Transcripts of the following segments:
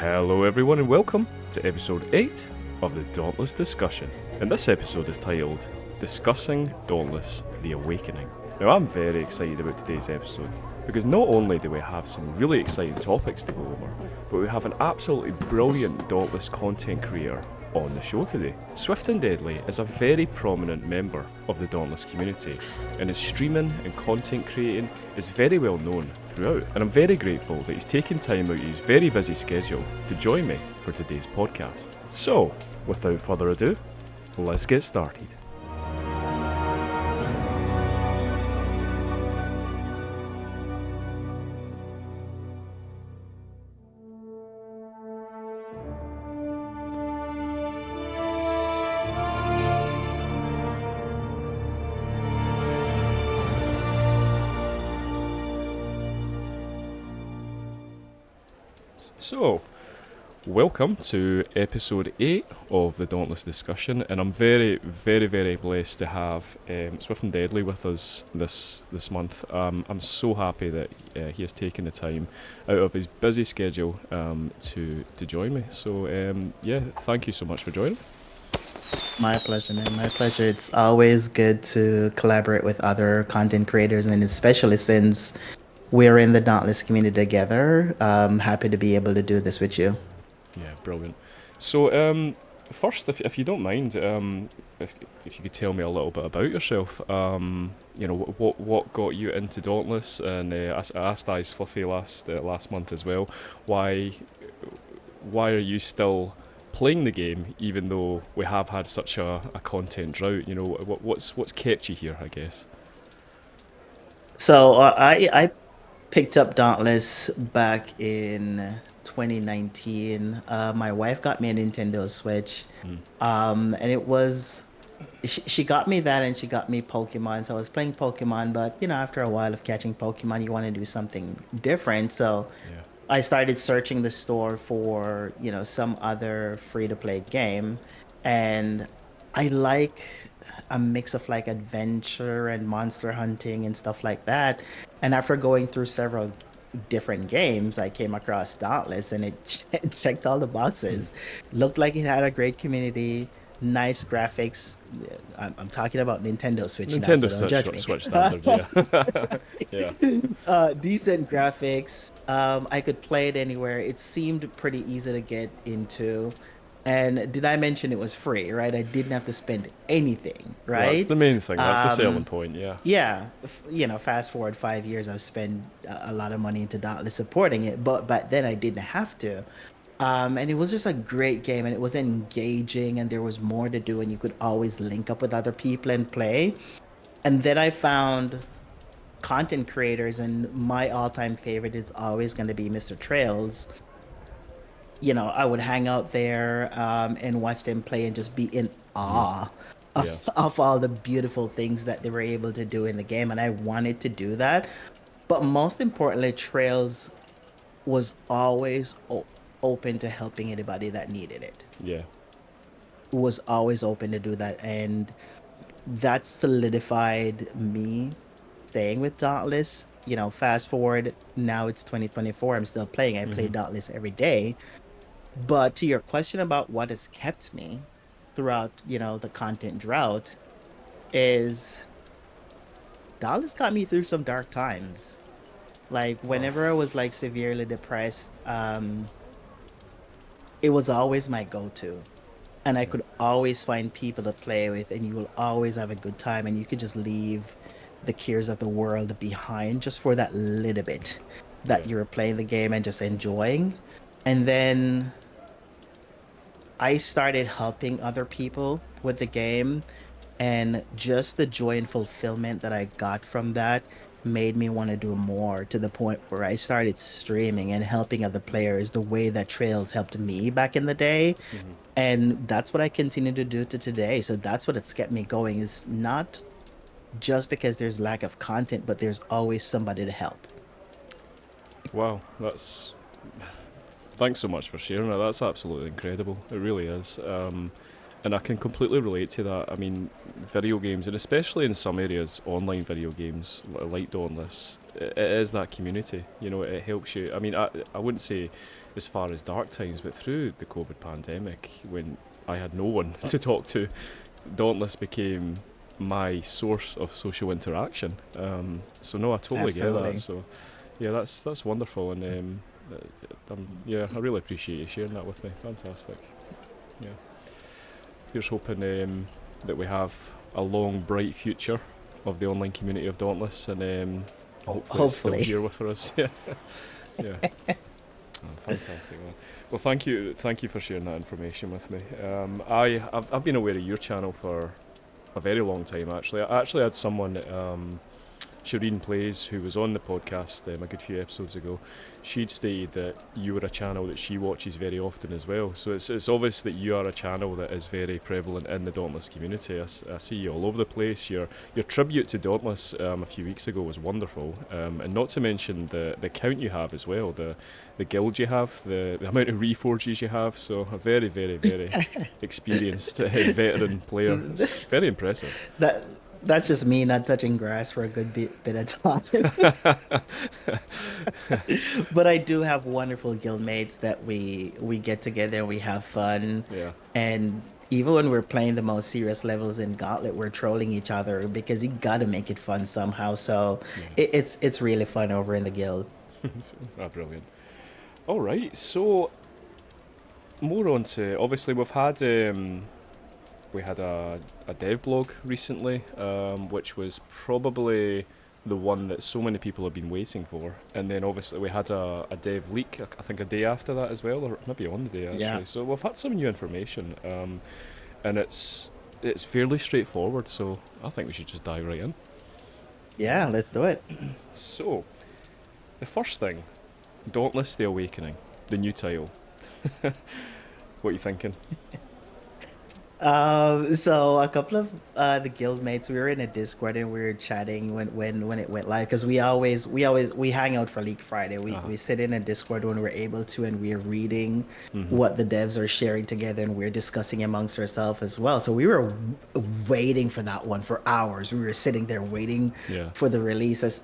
Hello everyone and welcome to episode 8 of the Dauntless Discussion. And this episode is titled Discussing Dauntless The Awakening. Now I'm very excited about today's episode because not only do we have some really exciting topics to go over, but we have an absolutely brilliant Dauntless content creator on the show today. Swift and Deadly is a very prominent member of the Dauntless community, and his streaming and content creating is very well known throughout, and I'm very grateful that he's taken time out of his very busy schedule to join me for today's podcast. So, without further ado, let's get started. So, welcome to episode 8 of the Dauntless Discussion, and I'm very blessed to have Swift and Deadly with us this month. I'm so happy that he has taken the time out of his busy schedule to join me. So, thank you so much for joining. My pleasure, man. My pleasure. It's always good to collaborate with other content creators, and especially since we're in the Dauntless community together. I'm happy to be able to do this with you. Yeah, brilliant. So, first, if you don't mind, if you could tell me a little bit about yourself, what got you into Dauntless, and I asked Ice Fluffy last month as well, why are you still playing the game even though we have had such a content drought? You know, what's kept you here, I guess. So I picked up Dauntless back in 2019. My wife got me a Nintendo Switch, and it was she got me that, and she got me Pokemon. So I was playing Pokemon, but after a while of catching Pokemon, you want to do something different. So Yeah. I started searching the store for, some other free-to-play game, and I like a mix of like adventure and monster hunting and stuff like that. And after going through several different games, I came across Dauntless, and it checked all the boxes. Looked like it had a great community, nice graphics. I'm talking about Nintendo Switch now, so Nintendo don't judge me. Switch standard, yeah. Yeah. Decent graphics. I could play it anywhere. It seemed pretty easy to get into. And did I mention it was free, right? I didn't have to spend anything, Well, that's right? the main thing. That's the selling Um, point, yeah. yeah, fast forward 5 years, I've spent a lot of money into Dauntless supporting it, but back then I didn't have to. And it was just a great game, and it was engaging, and there was more to do, and you could always link up with other people and play. And then I found content creators, and my all-time favorite is always going to be Mr. Trails. I would hang out there and watch them play and just be in awe Yeah. of all the beautiful things that they were able to do in the game. And I wanted to do that. But most importantly, Trails was always open to helping anybody that needed it. Yeah. Was always open to do that. And that solidified me staying with Dauntless. Fast forward, now it's 2024. I'm still playing. I play Dauntless every day. But to your question about what has kept me throughout, the content drought, is Dallas got me through some dark times. Like whenever I was like severely depressed, it was always my go-to. And I could always find people to play with, and you will always have a good time, and you could just leave the cares of the world behind just for that little bit that Yeah. you're playing the game and just enjoying. And then I started helping other people with the game, and just the joy and fulfillment that I got from that made me want to do more, to the point where I started streaming and helping other players the way that Trails helped me back in the day. And that's what I continue to do to today. So that's what it's kept me going, is not just because there's lack of content, but there's always somebody to help. Wow, thanks so much for sharing that. That's absolutely incredible. It really is. And I can completely relate to that. I mean, video games, and especially in some areas, online video games like Dauntless, it is that community. You know, it helps you. I mean, I wouldn't say as far as dark times, but through the COVID pandemic, when I had no one to talk to, Dauntless became my source of social interaction. So no, I totally get that. Absolutely. So yeah, that's wonderful, and yeah, I really appreciate you sharing that with me. Fantastic. Yeah. Here's hoping that we have a long, bright future of the online community of Dauntless, and hopefully it's still Hopefully. here with us. Yeah, yeah. Oh, fantastic, man. Well, thank you for sharing that information with me. I've been aware of your channel for a very long time. Actually, I actually had someone. Shireen Plays, who was on the podcast a good few episodes ago, she'd stated that you were a channel that she watches very often as well. So it's obvious that you are a channel that is very prevalent in the Dauntless community. I see you all over the place. Your tribute to Dauntless a few weeks ago was wonderful, and not to mention the count you have as well, the guild you have, the amount of reforges you have. So a very, very, very experienced veteran player. It's very impressive. That that's just me not touching grass for a good bit of time. But I do have wonderful guildmates that we get together and we have fun. Yeah. And even when we're playing the most serious levels in Gauntlet, we're trolling each other because you gotta make it fun somehow. So Yeah. it's really fun over in the guild. Ah, brilliant. All right, so more on to obviously we had a dev blog recently, which was probably the one that so many people have been waiting for, and then obviously we had a dev leak. I think a day after that as well, or maybe on the day Yeah. actually. So we've had some new information, and it's fairly straightforward. So I think we should just dive right in. Yeah, let's do it. So the first thing, Dauntless: The Awakening, the new title. What are you thinking? So a couple of the guildmates, we were in a Discord and we were chatting when it went live because we hang out for League Friday. We Uh-huh. we sit in a Discord when we're able to and we're reading Mhm. what the devs are sharing together and we're discussing amongst ourselves as well. So we were waiting for that one for hours. We were sitting there waiting Yeah. for the releases.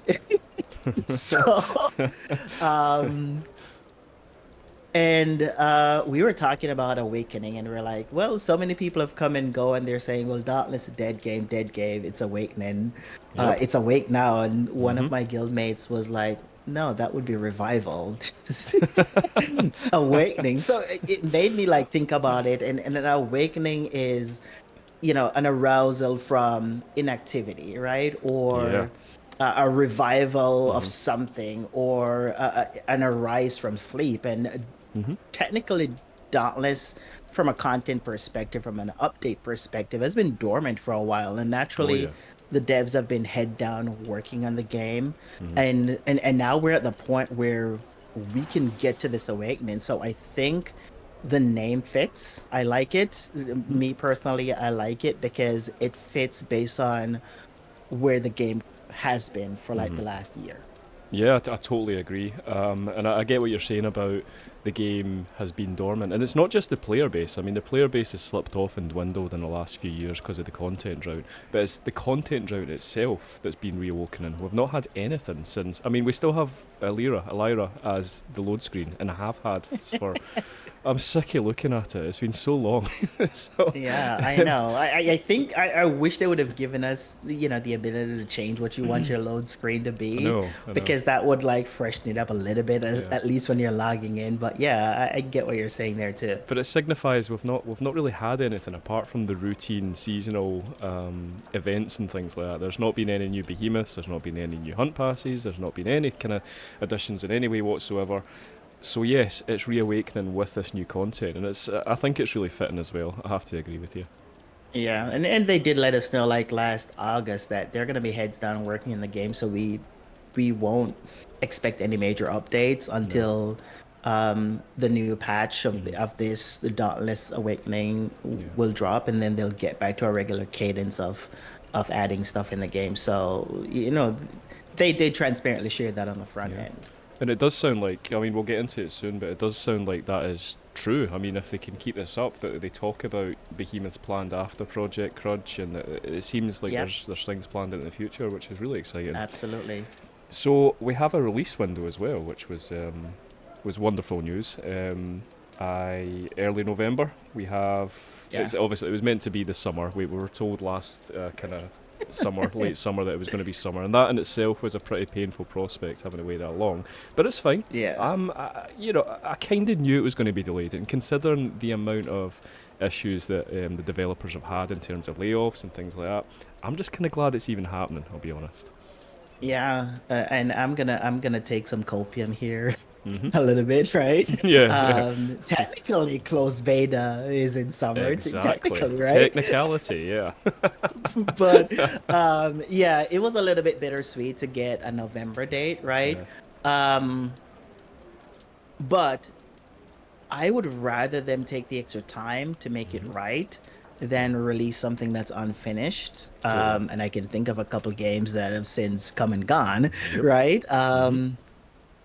So um and we were talking about Awakening, and we're like, well, so many people have come and go, and they're saying, well, Dauntless, dead game, dead game. It's Awakening. Yep. It's awake now. And one of Mhm. my guildmates was like, no, that would be Revival. Awakening. So it made me like think about it. And an awakening is, an arousal from inactivity, right? Yeah. Or a revival of Mhm. something, or an arise from sleep. And Mhm. technically, Dauntless, from a content perspective, from an update perspective, has been dormant for a while. And Oh naturally, yeah. the devs have been head down working on the game. Mhm. And now we're at the point where we can get to this awakening. So I think the name fits. I like it. Mhm. Me personally, I like it because it fits based on where the game has been for like Mhm. the last year. Yeah, I totally agree. And I get what you're saying about the game has been dormant. And it's not just the player base. I mean, the player base has slipped off and dwindled in the last few years because of the content drought. But it's the content drought itself that's been reawoken. We've not had anything since. I mean, we still have Elira as the load screen, and I have had for. I'm sick of looking at it. It's been so long. So, Yeah, I know. I think I wish they would have given us, the ability to change what you want your load screen to be, I know. because that would like freshen it up a little bit, Yeah. at least when you're logging in. But yeah, I get what you're saying there too. But it signifies we've not really had anything apart from the routine seasonal events and things like that. There's not been any new behemoths. There's not been any new hunt passes. There's not been any kind of additions in any way whatsoever. So yes, it's reawakening with this new content, and I think it's really fitting as well. I have to agree with you. Yeah, and they did let us know like last August that they're gonna be heads down working in the game, so we won't expect any major updates No. until the new patch Mhm. of this the Dauntless Awakening Yeah. will drop, and then they'll get back to a regular cadence of adding stuff in the game. So they transparently shared that on the front Yeah. end. And it does sound like, I mean, we'll get into it soon, but it does sound like that is true. I mean, if they can keep this up, that they talk about Behemoth's planned after Project Crunch, and it seems like Yep, there's things planned in the future, which is really exciting. absolutely. So we have a release window as well, which was wonderful news. Early November. We have. Yeah. It's obviously it was meant to be the summer. We were told last kind of summer, late summer, that it was going to be summer, and that in itself was a pretty painful prospect, having to wait that long. But it's fine. Yeah. I kind of knew it was going to be delayed, and considering the amount of issues that the developers have had in terms of layoffs and things like that, I'm just kind of glad it's even happening. I'll be honest. Yeah, and I'm gonna take some copium here Hmm. a little bit, right? Yeah, Technically, closed beta is in yeah, summer, exactly. technically, right? Technicality, yeah. But yeah, it was a little bit bittersweet to get a November date, right? Yeah. Um, but I would rather them take the extra time to make it Hmm. right than release something that's unfinished. Totally. And I can think of a couple games that have since come and gone, Yep. right? Hmm.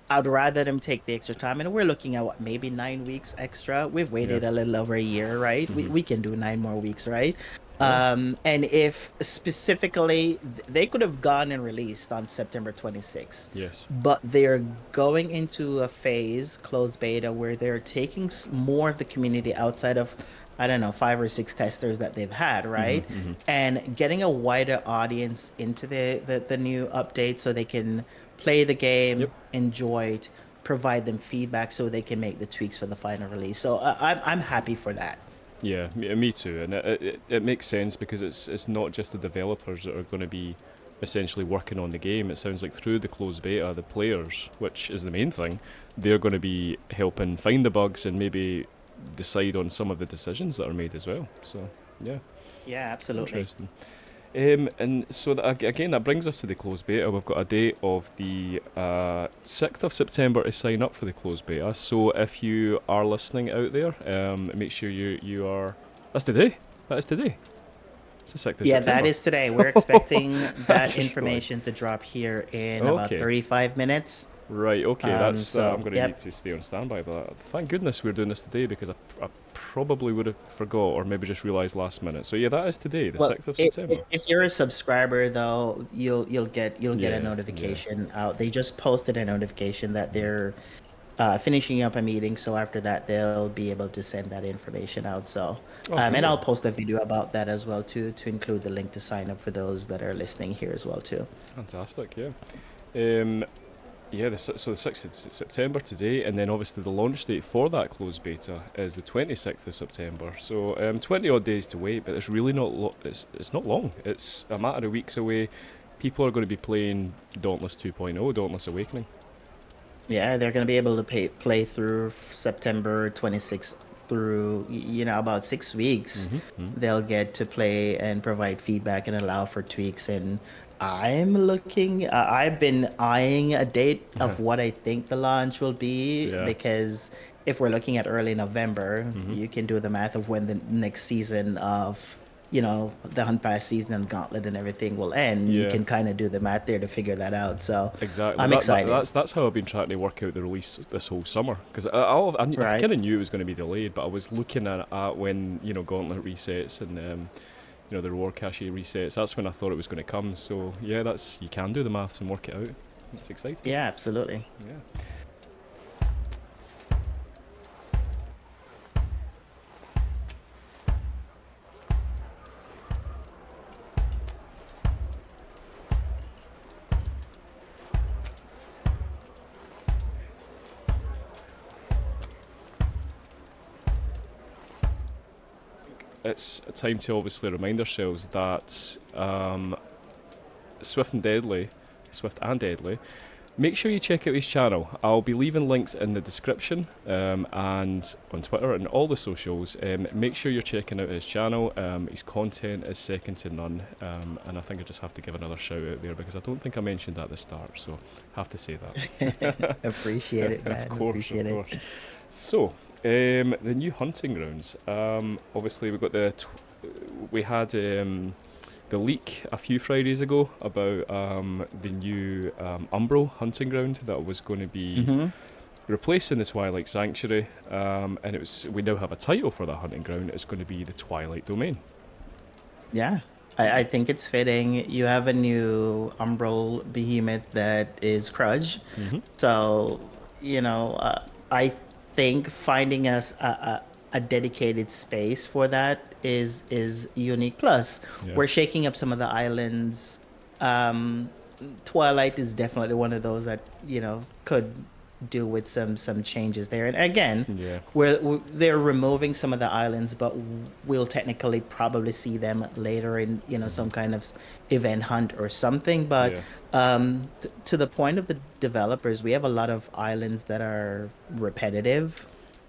I'd rather them take the extra time, and we're looking at what, maybe 9 weeks extra. We've Yeah. waited a little over a year, right? We Hmm. we can do 9 more weeks, right? Yeah. And if specifically they could have gone and released on September 26th, Yes. but they're going into a phase, closed beta, where they're taking more of the community outside of, I don't know, 5 or 6 testers that they've had, Hmm. right? Hmm. And getting a wider audience into the new update so they can play the Yep. game, enjoy it, provide them feedback so they can make the tweaks for the final release. So I'm happy for that. Yeah, me too, and it makes sense because it's not just the developers that are going to be essentially working on the game. It sounds like through the closed beta, the players, which is the main thing, they're going to be helping find the bugs and maybe decide on some of the decisions that are made as well. So yeah, Yeah, absolutely. interesting. And so again, that brings us to the closed beta. We've got a date of the 6th of September to sign up for the closed beta. So if you are listening out there, make sure you are. That's today. That is today. It's the 6th of Yeah, that September. is today. We're expecting I that just realised. information to drop here in about Okay. 35 minutes. Right, okay, that's I'm So, going to need yep. to stay on standby for that. Thank goodness we're doing this today because I probably would have forgot or maybe just realised last minute. So yeah, that is today, the Well, 6th of if September. if you're a subscriber though, you'll get a Yeah, yeah. notification out. They just posted a notification that they're finishing up a meeting, so after that they'll be able to send that information out. So, Oh, and I'll brilliant. post a video about that as well too, to include the link to sign up for those that are listening here as well too. Fantastic, yeah. Um, yeah, so the 6th of September today, and then obviously the launch date for that closed beta is the 26th of September. So 20 odd days to wait, but it's really not it's not long. It's a matter of weeks away. People are going to be playing Dauntless 2.0, Dauntless Awakening. Yeah, they're gonna be able to play through September 26th through about 6 weeks. Mm-hmm. They'll get to play and provide feedback and allow for tweaks. And I've been eyeing a date of what I think the launch will be, Yeah. because if we're looking at early November, Mm-hmm. you can do the math of when the next season of the Hunt Pass season and Gauntlet and everything will end. You Yeah. can kind of do the math there to figure that out. So Exactly. I'm excited, That's how I've been trying to work out the release this whole summer because I right? kind of knew it was going to be delayed, but I was looking at when Gauntlet resets and the reward cache resets. That's when I thought it was going to come. So yeah, that's you can do the maths and work it out. That's exciting. Yeah, absolutely. Yeah. It's a time to obviously remind ourselves that Swift and Deadly, Swift and Deadly, make sure you check out his channel. I'll be leaving links in the description and on Twitter and all the socials. Make sure you're checking out his channel. His content is second to none, and I think I just have to give another shout out there because I don't think I mentioned that at the start, so have to say that. Appreciate it, Of man. course, of Appreciate it. course. So, the new hunting grounds. Obviously, we got we had the leak a few Fridays ago about the new Umbral hunting ground that was going to be Mm-hmm. replacing the Twilight Sanctuary, and we now have a title for that hunting ground. It's going to be the Twilight Domain. Yeah, I think it's fitting. You have a new Umbral behemoth that is Crudge. Mm-hmm. So, I think finding us a dedicated space for that is unique. Plus, Yeah. we're shaking up some of the islands. Um, Twilight is definitely one of those that, could do with some changes there. And again, Yeah. they're removing some of the islands, but we'll technically probably see them later in, Mm-hmm. some kind of event hunt or something. But Yeah. to the point of the developers, we have a lot of islands that are repetitive,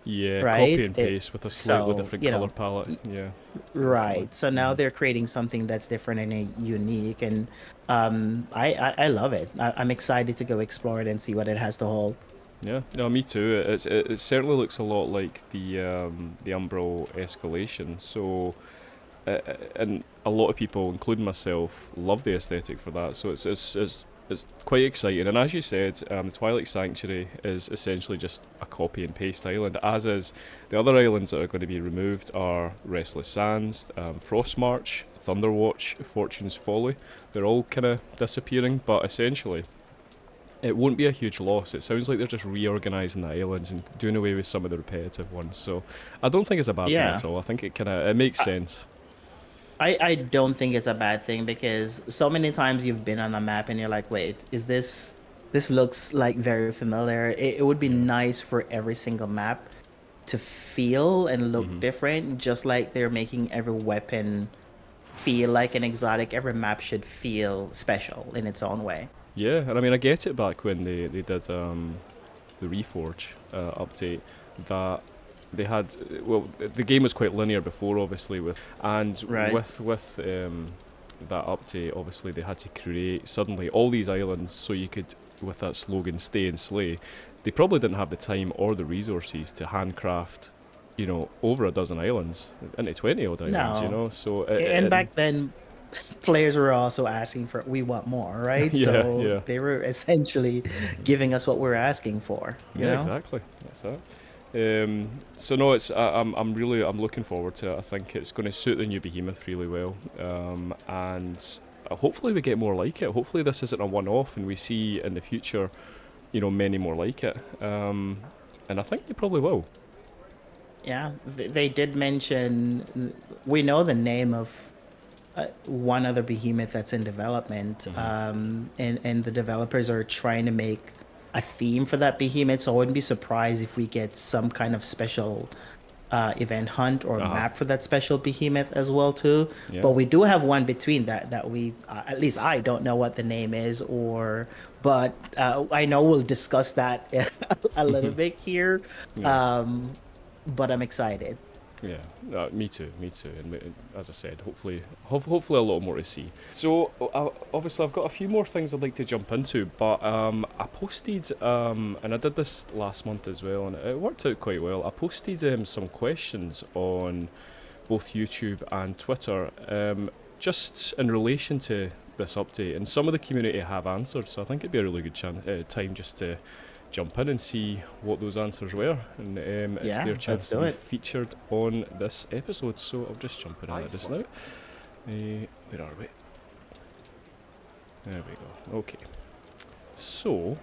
Yeah. Copy right? and paste with a slightly So, different color palette. Yeah. Definitely. right. So now Mm-hmm. they're creating something that's different and unique, and I love it. I'm excited to go explore it and see what it has to hold. Yeah, no, me too. It certainly looks a lot like the Umbral escalation. So, and a lot of people, including myself, love the aesthetic for that. So it's quite exciting. And as you said, Twilight Sanctuary is essentially just a copy and paste island. As is the other islands that are going to be removed are Restless Sands, Frostmarch, Thunderwatch, Fortune's Folly. They're all kind of disappearing, but essentially it won't be a huge loss. It sounds like they're just reorganising the islands and doing away with some of the repetitive ones. So I don't think it's a bad thing Yeah. at all. I think it makes sense. I don't think it's a bad thing because so many times you've been on a map and you're like, wait, is this looks like very familiar. It would be Yeah. nice for every single map to feel and look Mhm. different, just like they're making every weapon feel like an exotic. Every map should feel special in its own way. Yeah, and I mean I get it back when they did the Reforge update that they had well the game was quite linear before obviously Right. with that update obviously they had to create suddenly all these islands so you could with that slogan stay and slay. They probably didn't have the time or the resources to handcraft over a dozen islands into 20 odd islands, No. so And back then, players were also asking for we want more, right? yeah, So yeah. they were essentially giving us what we're asking for, you Yeah, know? exactly. That's it. So no, I'm looking forward to it. I think it's going to suit the new Behemoth really well, and hopefully we get more like it. Hopefully this isn't a one-off, and we see in the future, many more like it. And I think they probably will. Yeah, they did mention we know the name of one other behemoth that's in development, Hmm. and the developers are trying to make a theme for that behemoth. So I wouldn't be surprised if we get some kind of special event hunt or Uh huh. map for that special behemoth as well too. Yeah. But we do have one between that we at least I don't know what the name is, but I know we'll discuss that a little bit here. Yeah. Um, but I'm excited. Yeah, me too, me too. And as I said, hopefully a lot more to see. So obviously I've got a few more things I'd like to jump into, but I posted, and I did this last month as well, and it worked out quite well. I posted some questions on both YouTube and Twitter, just in relation to this update, and some of the community have answered. So I think it'd be a really good time just to jump in and see what those answers were, and it's Yeah, their let's chance to do be it. featured on this episode. So I'll just jump in on it just now. Where are we? There we go. Okay. So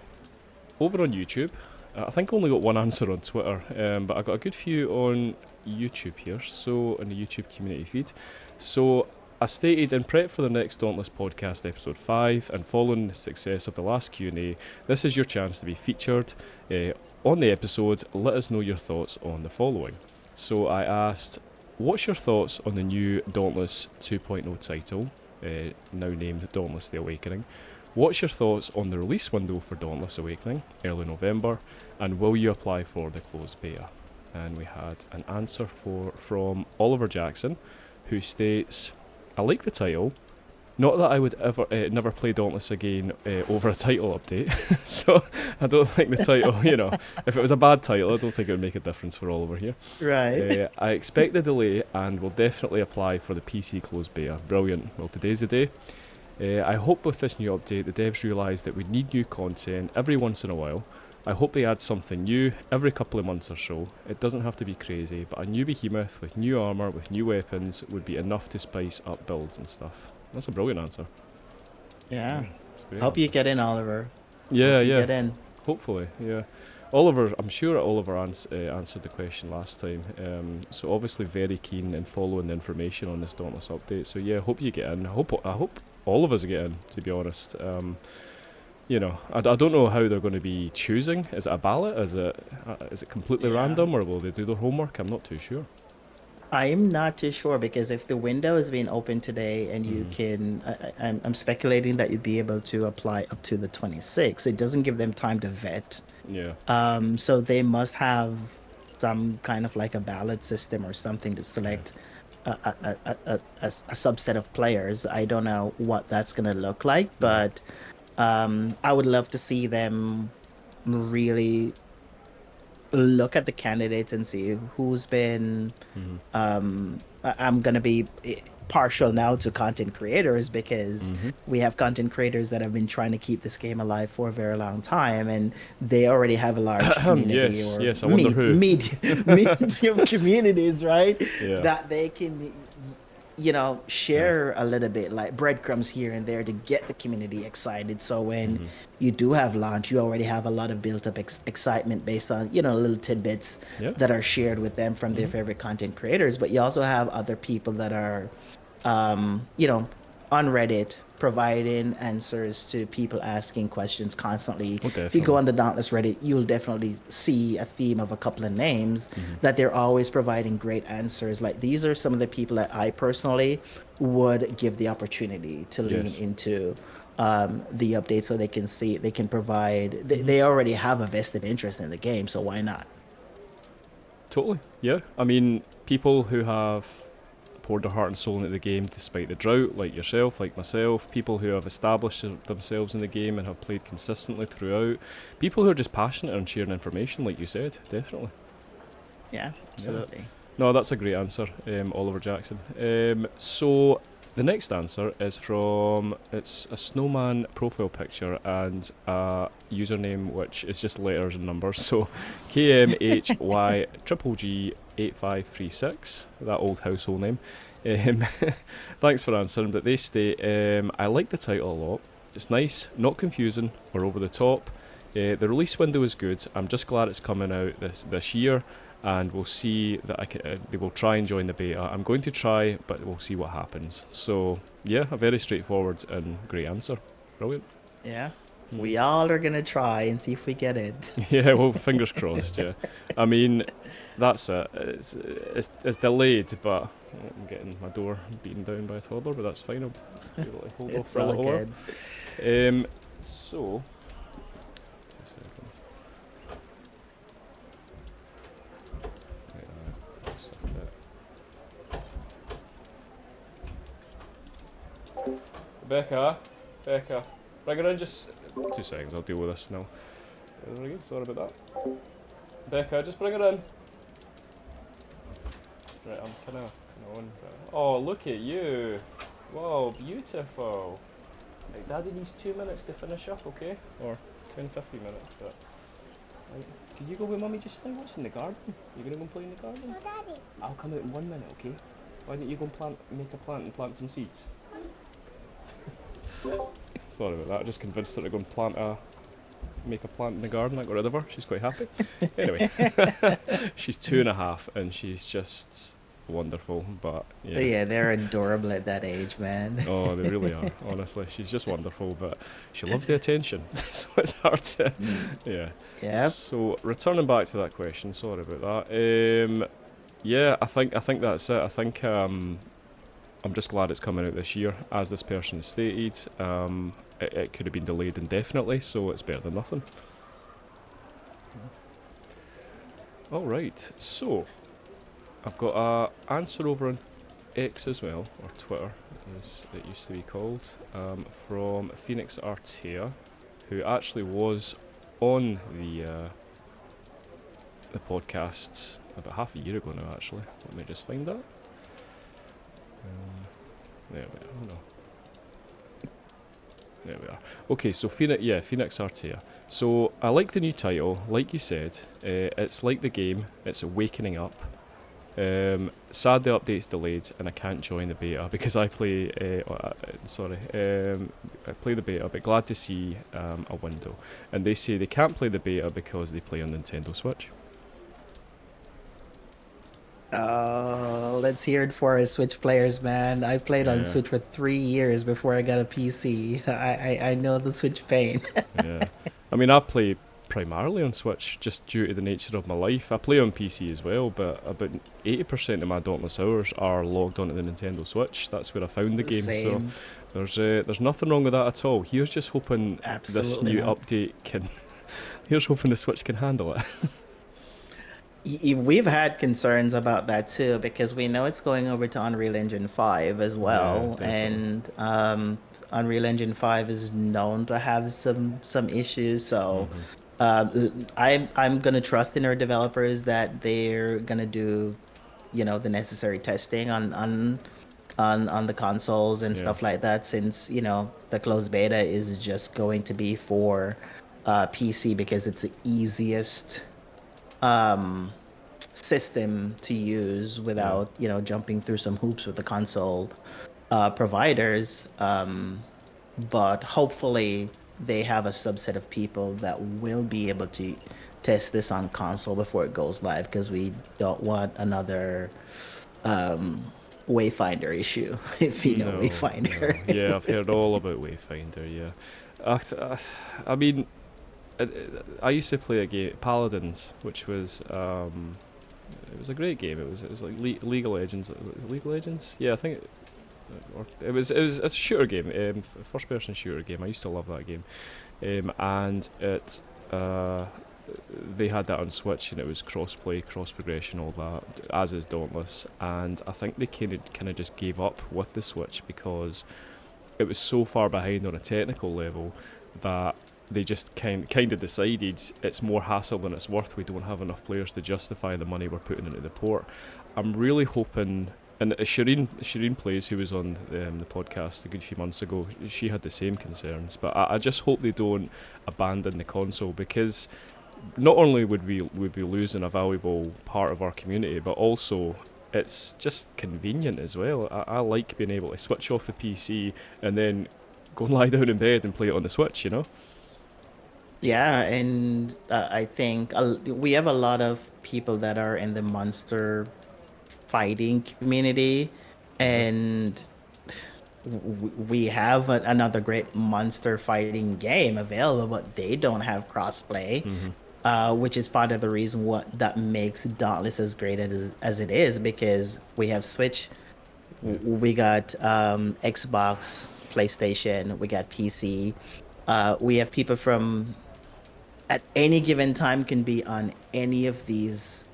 over on YouTube, I think I only got one answer on Twitter, but I got a good few on YouTube here. So in the YouTube community feed. So I stated in prep for the next Dauntless podcast episode 5 and following the success of the last Q&A, this is your chance to be featured on the episode. Let us know your thoughts on the following. So I asked, what's your thoughts on the new Dauntless 2.0 title, now named Dauntless The Awakening? What's your thoughts on the release window for Dauntless Awakening, early November, and will you apply for the closed beta? And we had an answer from Oliver Jackson, who states, I like the title, Not that I would ever never play Dauntless again over a title update. So I don't think the title, if it was a bad title, I don't think it would make a difference for Oliver here. Right. I expect the delay and will definitely apply for the PC closed beta. Brilliant. Well, today's the day. I hope with this new update the devs realise that we need new content every once in a while. I hope they add something new every couple of months or so. It doesn't have to be crazy, but a new Behemoth with new armour, with new weapons would be enough to spice up builds and stuff. That's a brilliant answer. Yeah. It's a great Hope you answer. get in, Oliver. Yeah, Hope you yeah. get in. Hopefully, yeah. Oliver, I'm sure Oliver answered the question last time. So obviously very keen in following the information on this Dauntless update. So yeah, hope you get in. I hope all of us get in. To be honest, I don't know how they're going to be choosing. Is it a ballot? Is it completely Yeah. random, or will they do their homework? I'm not too sure. I am not too sure because if the window is being opened today and you can, I'm speculating that you'd be able to apply up to the 26th. It doesn't give them time to vet. Yeah. So they must have some kind of like a ballot system or something to Yeah. select a subset of players. I don't know what that's gonna look like, but I would love to see them really look at the candidates and see who's been Mhm. I'm gonna be partial now to content creators because Mhm. we have content creators that have been trying to keep this game alive for a very long time, and they already have a large community Yes. or Yes. I wonder who. medium communities, right? Yeah. That they can share a little bit like breadcrumbs here and there to get the community excited, so when you do have launch you already have a lot of built up excitement based on little tidbits Yeah. that are shared with them from their favorite content creators. But you also have other people that are on Reddit providing answers to people asking questions constantly. Oh, If you go definitely. on the Dauntless Reddit, you'll definitely see a theme of a couple of names that they're always providing great answers. Like these are some of the people that I personally would give the opportunity to lean Yes. into the update so they can provide, they already have a vested interest in the game, so why not? Totally. Yeah. I mean, people who have poured their heart and soul into the game despite the drought, like yourself, like myself, people who have established themselves in the game and have played consistently throughout, people who are just passionate on sharing information, like you said, definitely. Yeah, absolutely. No, that's a great answer, Oliver Jackson. So the next answer is it's a snowman profile picture and a username which is just letters and numbers. So KMHY triple G 8536, that old household name. Thanks for answering, but they state, I like the title a lot. It's nice, not confusing or over the top. The release window is good. I'm just glad it's coming out this year, and we'll see that they will try and join the beta. I'm going to try, but we'll see what happens. So yeah, a very straightforward and great answer. Brilliant. Yeah, we all are gonna try and see if we get it. Yeah, well, fingers crossed. Yeah, I mean, that's it. It's delayed, but I'm getting my door beaten down by a toddler, but that's fine. I'll be able to hold off It's for a all little while. good. So 2 seconds. Right, just have to... Becca, bring her in. Just 2 seconds. I'll deal with this now. Very good. Sorry about that. Becca, just bring her in. Right, I'm kind of on. Oh, look at you! Wow, beautiful. Right, Daddy needs 2 minutes to finish up, okay? Or 10, 15 minutes. But right. Can you go with Mummy just now? What's in the garden? You gonna go and play in the garden? No, Daddy. I'll come out in 1 minute, okay? Why don't you go and make a plant and plant some seeds? Sorry about that. I just convinced her to go and make a plant in the garden. I got rid of her. She's quite happy. Anyway, she's 2.5 and she's just wonderful. But yeah. Yeah, they're adorable at that age, man. Oh, they really are. Honestly, she's just wonderful. But she loves the attention, so it's hard to. Yeah. Yep. So returning back to that question. Sorry about that. Yeah, I think that's it. I think I'm just glad it's coming out this year, as this person has stated. It could have been delayed indefinitely, so it's better than nothing. Alright, so I've got a answer over on X as well, or Twitter as it used to be called, from Phoenix Artea, who actually was on the podcast about half a year ago now. Actually, let me just find that. There we are. Oh no. There we are. Okay, so Phoenix Artea. So I like the new title. Like you said, it's like the game. It's awakening up. Sad the update's delayed and I can't join the beta because I play. I play the beta, but glad to see a window. And they say they can't play the beta because they play on Nintendo Switch. Let's hear it for us Switch players, man. I played on Yeah, Switch for 3 years before I got a PC. I know the Switch pain. yeah. I mean, I play primarily on Switch just due to the nature of my life. I play on PC as well, but about 80% of my Dauntless hours are logged onto the Nintendo Switch. That's where I found the game, so Same. there's nothing wrong with that at all. Here's just hoping this Absolutely new not. update can. Here's hoping the Switch can handle it. We've had concerns about that too because we know it's going over to Unreal Engine 5 as Yeah, well, definitely. and Unreal Engine 5 is known to have some issues. So Mhm. I'm gonna trust in our developers that they're gonna do, the necessary testing on the consoles and Yeah, stuff like that, since the closed beta is just going to be for PC because it's the easiest um system to use yeah. without jumping through some hoops with the console providers. But hopefully they have a subset of people that will be able to test this on console before it goes live, because we don't want another um Wayfinder issue, if you know No, Wayfinder. no. Yeah, I've heard all about Wayfinder. Yeah, I mean, I used to play a game, Paladins, which was it was a great game. It was like League of Legends. Was it League of Legends? Yeah, I think. Or it was a shooter game, first person shooter game. I used to love that game, and it they had that on Switch and it was cross-play, cross-progression, all that, as is Dauntless. And I think they kind of just gave up with the Switch because it was so far behind on a technical level that they just kind of decided it's more hassle than it's worth. We don't have enough players to justify the money we're putting into the port. I'm really hoping, and Shireen Plays, who was on the podcast a good few months ago, she had the same concerns. But I just hope they don't abandon the console, because not only would be losing a valuable part of our community, but also it's just convenient as well. I like being able to switch off the PC and then go and lie down in bed and play it on the Switch, you know? Yeah, and I think we have a lot of people that are in the monster fighting community, Yeah. and we have another great monster fighting game available, but they don't have crossplay, Mhm. which is part of the reason what that makes Dauntless as great as it is, because we have Switch, Yeah. we got Xbox, PlayStation, we got PC. We have people from at any given time can be on any of these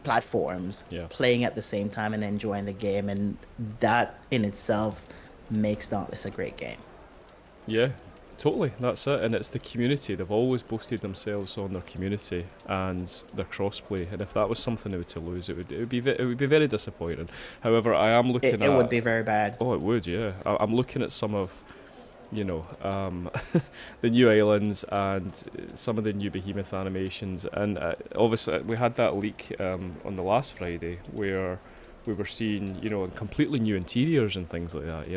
platforms Yeah. playing at the same time and enjoying the game, and that in itself makes Dauntless a great game. Yeah. Totally, that's it, and it's the community. They've always boasted themselves on their community and their crossplay, and if that was something they were to lose, it would be very disappointing. However, I am it, looking it would at. be very bad. Oh, it would, yeah. I'm looking at some of, the new islands and some of the new Behemoth animations, and obviously we had that leak on the last Friday where we were seeing, completely new interiors and things like that.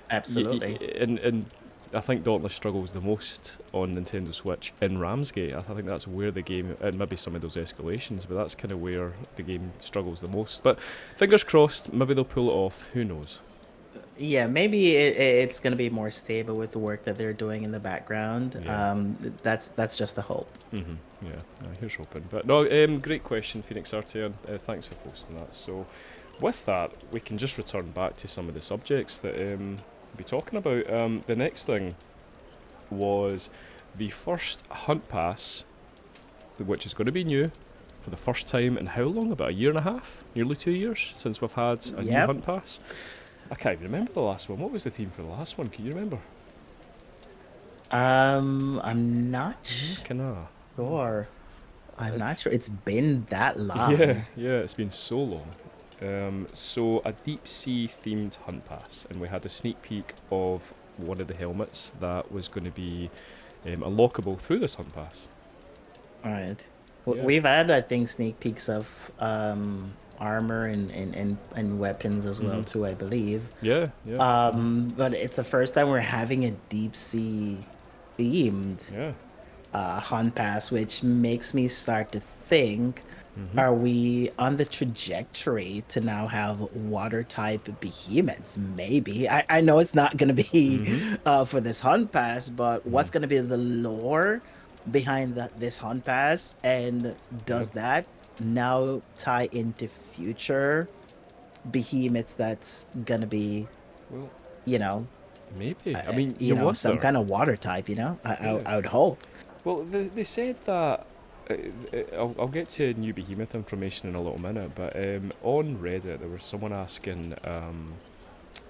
Absolutely. And I think Dauntless struggles the most on Nintendo Switch in Ramsgate. I think that's where the game, and maybe some of those escalations, but that's kind of where the game struggles the most. But fingers crossed, maybe they'll pull it off. Who knows? Yeah, maybe it's going to be more stable with the work that they're doing in the background. Yeah. That's just a hope. Yeah, here's hoping. But no, great question, Phoenix Arteon. Thanks for posting that. So, with that, we can just return back to some of the subjects that we'll be talking about. The next thing was the first Hunt Pass, which is going to be new, for the first time in how long? About a year and a half? Nearly 2 years since we've had a new Yep. Hunt Pass. I can't even remember the last one. What was the theme for the last one? Can you remember? I'm not Can I? sure. I'm It's, not sure. It's been that yeah, long. yeah, it's been so long. So a deep sea themed Hunt Pass, and we had a sneak peek of one of the helmets that was going to be unlockable through this Hunt Pass. All right. Yeah. We've had, I think, sneak peeks of armor and weapons as well Mhm. too, I believe. Yeah, yeah. Mhm. But it's the first time we're having a deep sea themed Yeah. hunt pass, which makes me start to think, Mhm. are we on the trajectory to now have water type behemoths? Maybe. I know it's not going to be Mhm. for this hunt pass, but Mhm. what's going to be the lore behind this hunt pass? And Yeah. does that now tie into future behemoths that's going to be, Well, you know, maybe. I mean, you some wonder. kind of water type, Yeah. I would hope. Well, they said that. I'll get to new behemoth information in a little minute, but on Reddit there was someone asking.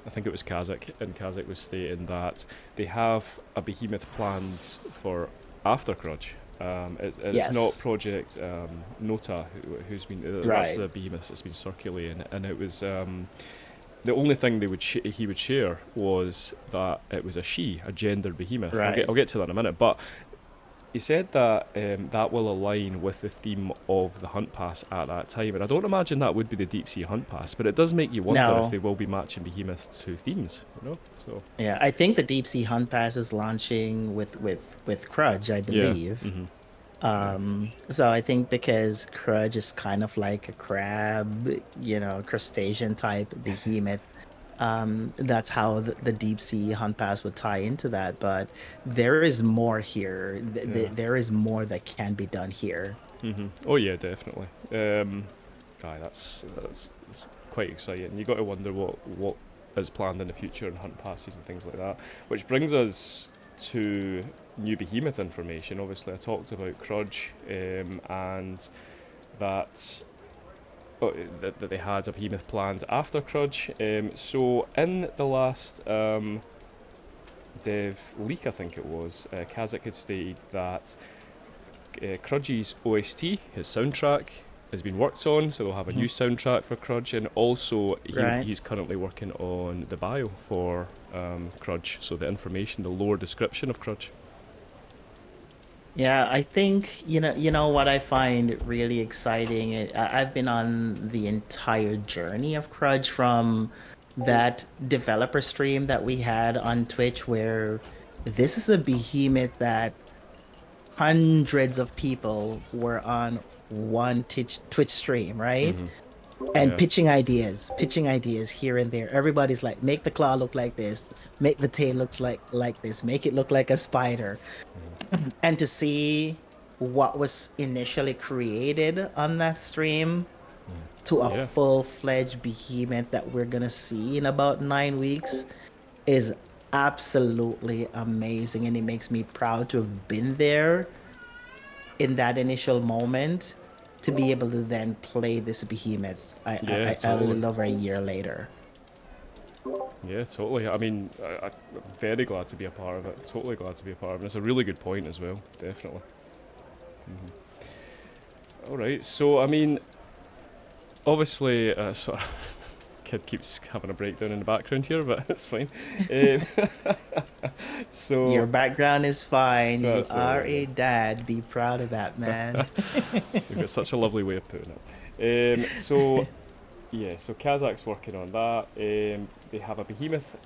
I think it was Kazakh, and Kazakh was stating that they have a behemoth planned for after Crudge. And it's not Yes. Project Nota, who's been that's Right. the behemoth that's been circulating, and it was the only thing they would he would share was that it was a gendered behemoth. Right. I'll get to that in a minute, but he said that that will align with the theme of the Hunt Pass at that time, and I don't imagine that would be the Deep Sea Hunt Pass, but it does make you wonder if No. they will be matching behemoths to themes, you know? So Yeah, I think the Deep Sea Hunt Pass is launching with Crudge, I yeah, believe. hmm yeah, So I think because Crudge is kind of like a crab, crustacean type behemoth, that's how the Deep Sea Hunt Pass would tie into that. But there is more here. yeah, There is more that can be done here. oh yeah, definitely. Aye, that's quite exciting. You got to wonder what is planned in the future and Hunt Passes and things like that, which brings us to new behemoth information. Obviously, I talked about Crudge and that that they had a behemoth planned after Crudge. So in the last dev leak, I think it was, Kazakh had stated that Crudge's OST, his soundtrack, has been worked on, so they'll have a Mhm. new soundtrack for Crudge, and also Right. he's currently working on the bio for Crudge, so the information, the lore description of Crudge. Yeah, I think you know what I find really exciting. I've been on the entire journey of Crudge from that developer stream that we had on Twitch, where this is a behemoth that hundreds of people were on one Twitch stream, right? hmm And Yeah. pitching ideas here and there. Everybody's like, make the claw look like this, make the tail looks like this, make it look like a spider. And to see what was initially created on that stream to a Yeah. full-fledged behemoth that we're gonna see in about 9 weeks is absolutely amazing, and it makes me proud to have been there in that initial moment to be able to then play this behemoth Yeah, a totally. little over a year later. Yeah, totally. I mean, I'm very glad to be a part of it. Totally glad to be a part of it. And it's a really good point as well, definitely. All right, so I mean, obviously, sort of kid keeps having a breakdown in the background here, but it's fine. Um, Your so background is fine. You that's are it. a dad. Be proud of that, man. You've got such a lovely way of putting it. So yeah, so Kazakh's working on that. They have a behemoth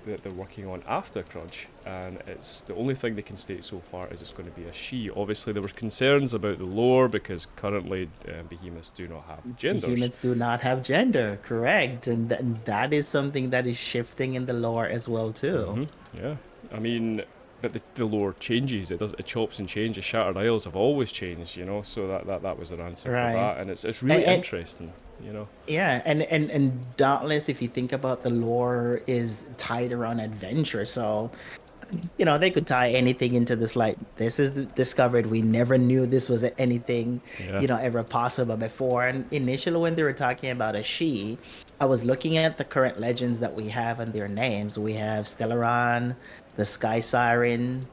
that they're working on after Crudge, and it's the only thing they can state so far is it's going to be a she. Obviously, there were concerns about the lore because currently behemoths do not have genders. Humans do not have gender, correct? And that is something that is shifting in the lore as well too. Yeah, I mean, but the lore changes. It chops and changes. Shattered Isles have always changed, you know. So that was their answer for Right. that, and it's And, really and interesting, you know. yeah, and Dauntless, if you think about the lore, is tied around adventure. So they could tie anything into this. Like, this is discovered. We never knew this was anything, Yeah. ever possible before. And initially, when they were talking about a she, I was looking at the current legends that we have and their names. We have Stellaron, the Sky Siren.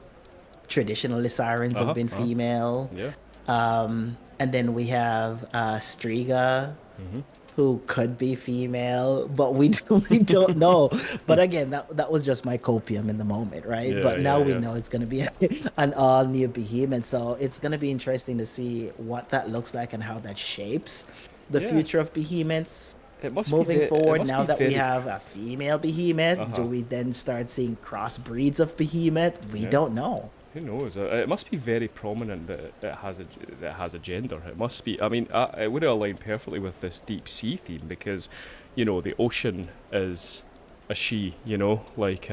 Traditionally, sirens have Uh-huh. been Uh-huh. female. Yeah. And then we have Striga, Mm-hmm. who could be female, but we don't know. But again, that was just my copium in the moment, right? Yeah, But now yeah, we yeah. know it's gonna be an all new Behemoth, so it's gonna be interesting to see what that looks like and how that shapes the Yeah. future of Behemoths It must be moving it forward. must Now be that we very have a female Behemoth, do uh-huh. we then start seeing crossbreeds of Behemoth? We Yeah. don't know. Who knows? It must be very prominent that it has a gender. It must be. I mean, it would align perfectly with this deep sea theme because, the ocean is a she. Like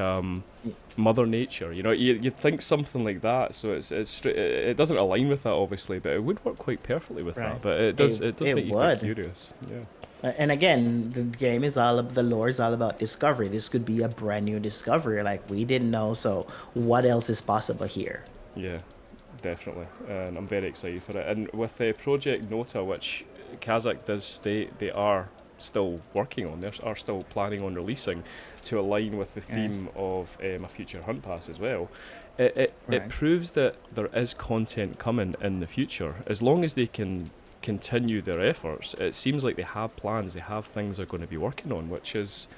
Mother Nature. You'd think something like that. So it doesn't align with that obviously, but it would work quite perfectly with that. Right. But it does It make you quite would. curious. Yeah. And again, the lore is all about discovery. This could be a brand new discovery, like we didn't know. So, what else is possible here? Yeah, definitely, and I'm very excited for it. And with the Project Nota, which Kazakh does state they are still working on, they are still planning on releasing to align with the Right. theme of a future Hunt Pass as well. It Right. proves that there is content coming in the future as long as they can continue their efforts. It seems like they have plans, they have things they're going to be working on, which is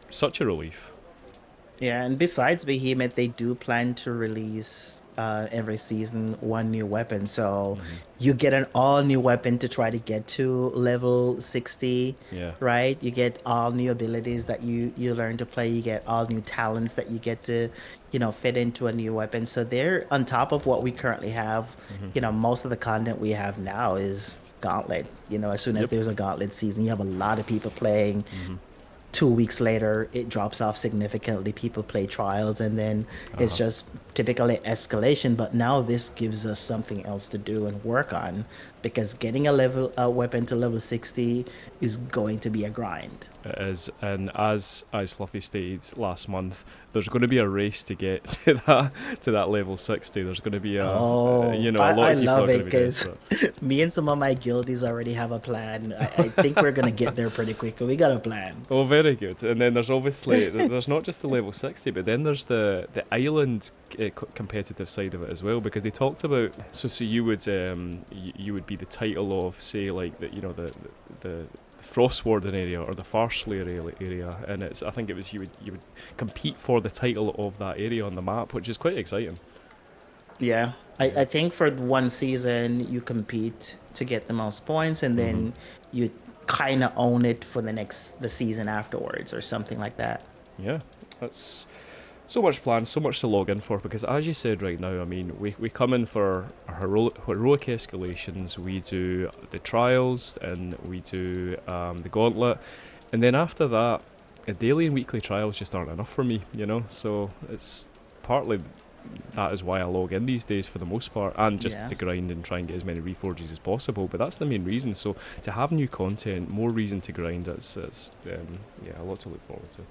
such a relief. Yeah, and besides Behemoth, they do plan to release every season one new weapon. So Hmm. you get an all new weapon to try to get to level 60, Yeah. right? You get all new abilities that you learn to play. You get all new talents that you get to, fit into a new weapon. So they're on top of what we currently have. Hmm. Most of the content we have now is Gauntlet. As soon as Yep. there's a Gauntlet season, you have a lot of people playing. Hmm. 2 weeks later it drops off significantly. People play trials, and then it's Uh-huh. just typically escalation. But now this gives us something else to do and work on, because getting a weapon to level 60 is going to be a grind. It is, and as Fluffy stated last month, there's going to be a race to get to that level 60. There's going to be Oh, a lot I of people are love going it to be because desperate. me and some of my guildies already have a plan. I think we're gonna get there pretty quickly. We got a plan. Oh, very good. And then there's obviously there's not just the level 60, but then there's the island competitive side of it as well, because they talked about so you would be the title of, say, like the Frostwarden area or the Farslayer area, and I think it was you would compete for the title of that area on the map, which is quite exciting. Yeah, Yeah. I think for one season you compete to get the most points, and Hmm. then you kind of own it for the season afterwards or something like that. Yeah, that's so much planned, so much to log in for, because as you said right now, I mean, we come in for heroic escalations, we do the trials, and we do the gauntlet, and then after that, the daily and weekly trials just aren't enough for me, so it's partly that is why I log in these days for the most part, and just Yeah. to grind and try and get as many reforges as possible, but that's the main reason. So to have new content, more reason to grind, it's yeah, a lot to look forward to.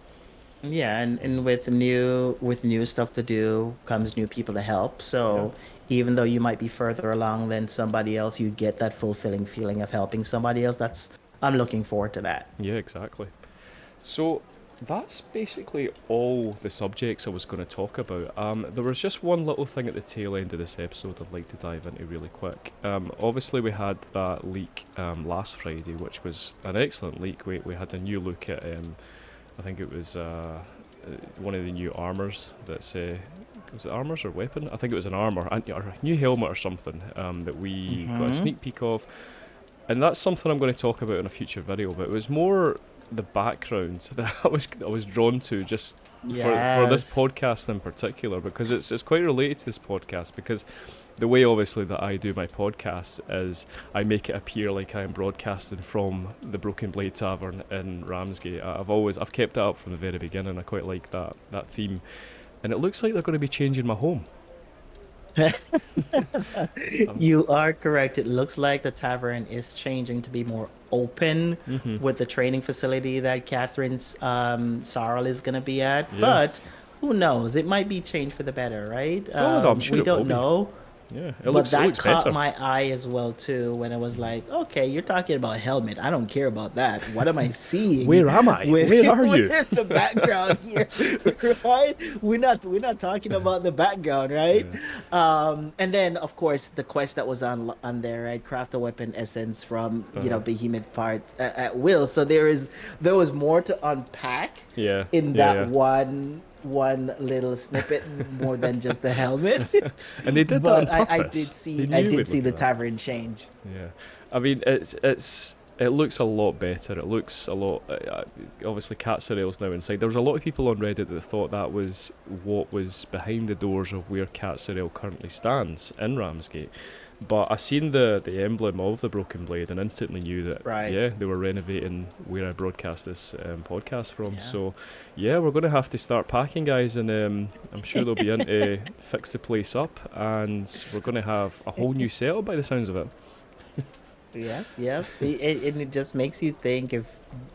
Yeah, and with new stuff to do comes new people to help. Yeah. So even though you might be further along than somebody else, you get that fulfilling feeling of helping somebody else. I'm looking forward to that. Yeah, exactly. So that's basically all the subjects I was going to talk about. There was just one little thing at the tail end of this episode I'd like to dive into really quick. Obviously, we had that leak last Friday, which was an excellent leak. We had a new look at, I think it was one of the new armors that's. Was it armors or weapon? I think it was an armor, or a new helmet or something that we got a Hmm. sneak peek of. And that's something I'm going to talk about in a future video, but it was more the background that I was drawn to just for this Yes. podcast in particular, because it's quite related to this podcast, because the way obviously that I do my podcast is I make it appear like I'm broadcasting from the Broken Blade Tavern in Ramsgate. I've kept it up from the very beginning. I quite like that theme, and it looks like they're going to be changing my home. Um, You are correct. It looks like the tavern is changing to be more open mhm. with the training facility that Catherine's Sarl is going to be at. Yeah. But who knows? It might be changed for the better, right? Oh no, I'm sure We it will don't be. know. Yeah, But it that looks caught better. my eye as well too when I was like, okay, you're talking about helmet. I don't care about that. What am I seeing Where am I? with Where are you? with the background here? Right? We're not talking about the background, right? Yeah. And then of course the quest that was on there, right? Craft a weapon essence from, Uh-huh. Behemoth part at will. So there was more to unpack Yeah, in yeah, that yeah. one little snippet more than just the helmet. And they did that on But I did purpose. They see I knew did we'd see look at the that. tavern change. Yeah, I mean it looks a lot better. It looks a lot. Obviously, Cat Surreal's now inside. There was a lot of people on Reddit that thought that was what was behind the doors of where Cat Surreal currently stands in Ramsgate. But I seen the emblem of the broken blade and instantly knew that Right. yeah, they were renovating where I broadcast this podcast from. Yeah. So yeah, we're gonna have to start packing, guys, and I'm sure they'll be in to fix the place up, and we're gonna have a whole new setup by the sounds of it. Yeah, yeah. It just makes you think if,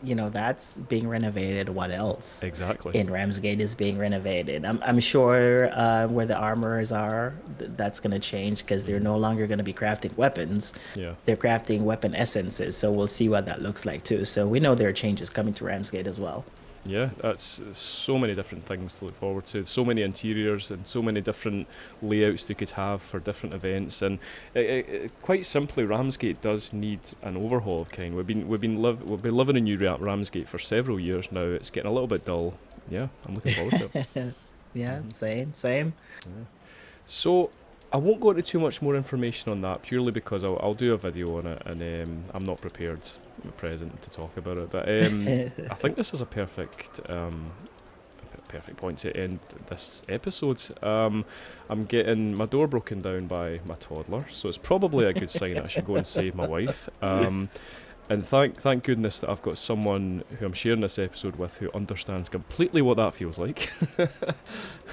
that's being renovated, what else Exactly. in Ramsgate is being renovated. I'm sure where the armorers are, that's going to change because they're Hmm. no longer going to be crafting weapons. Yeah. They're crafting weapon essences. So we'll see what that looks like too. So we know there are changes coming to Ramsgate as well. Yeah, that's so many different things to look forward to. So many interiors and so many different layouts they could have for different events. And quite simply, Ramsgate does need an overhaul of kind. We've been living in New Ramsgate for several years now. It's getting a little bit dull. Yeah, I'm looking forward to it. Yeah, Hmm. same. Yeah. So I won't go into too much more information on that purely because I'll do a video on it and I'm not prepared at present to talk about it. But I think this is a perfect point to end this episode. I'm getting my door broken down by my toddler, so it's probably a good sign I should go and save my wife. And thank goodness that I've got someone who I'm sharing this episode with who understands completely what that feels like.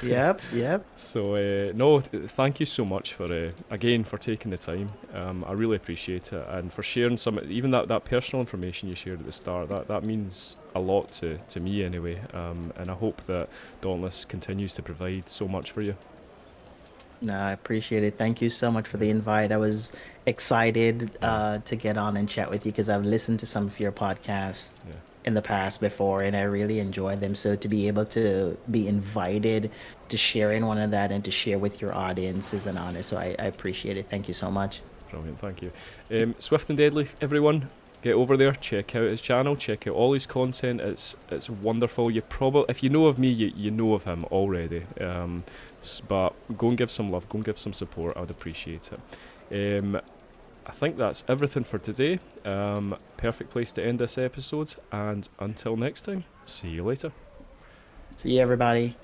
Yep. So no, thank you so much for again for taking the time. I really appreciate it and for sharing some even that personal information you shared at the start. That means a lot to me anyway. And I hope that Dauntless continues to provide so much for you. No, I appreciate it. Thank you so much for the invite. I was excited Yeah, to get on and chat with you because I've listened to some of your podcasts yeah, in the past before and I really enjoy them. So to be able to be invited to share in one of that and to share with your audience is an honor. So I appreciate it. Thank you so much. brilliant. Thank you. Swift and Deadly, everyone. Get over there, check out his channel, check out all his content. It's wonderful. You probably, if you know of me, you know of him already. But go and give some love, go and give some support. I'd appreciate it. I think that's everything for today. Perfect place to end this episode. And until next time, see you later. See you, everybody.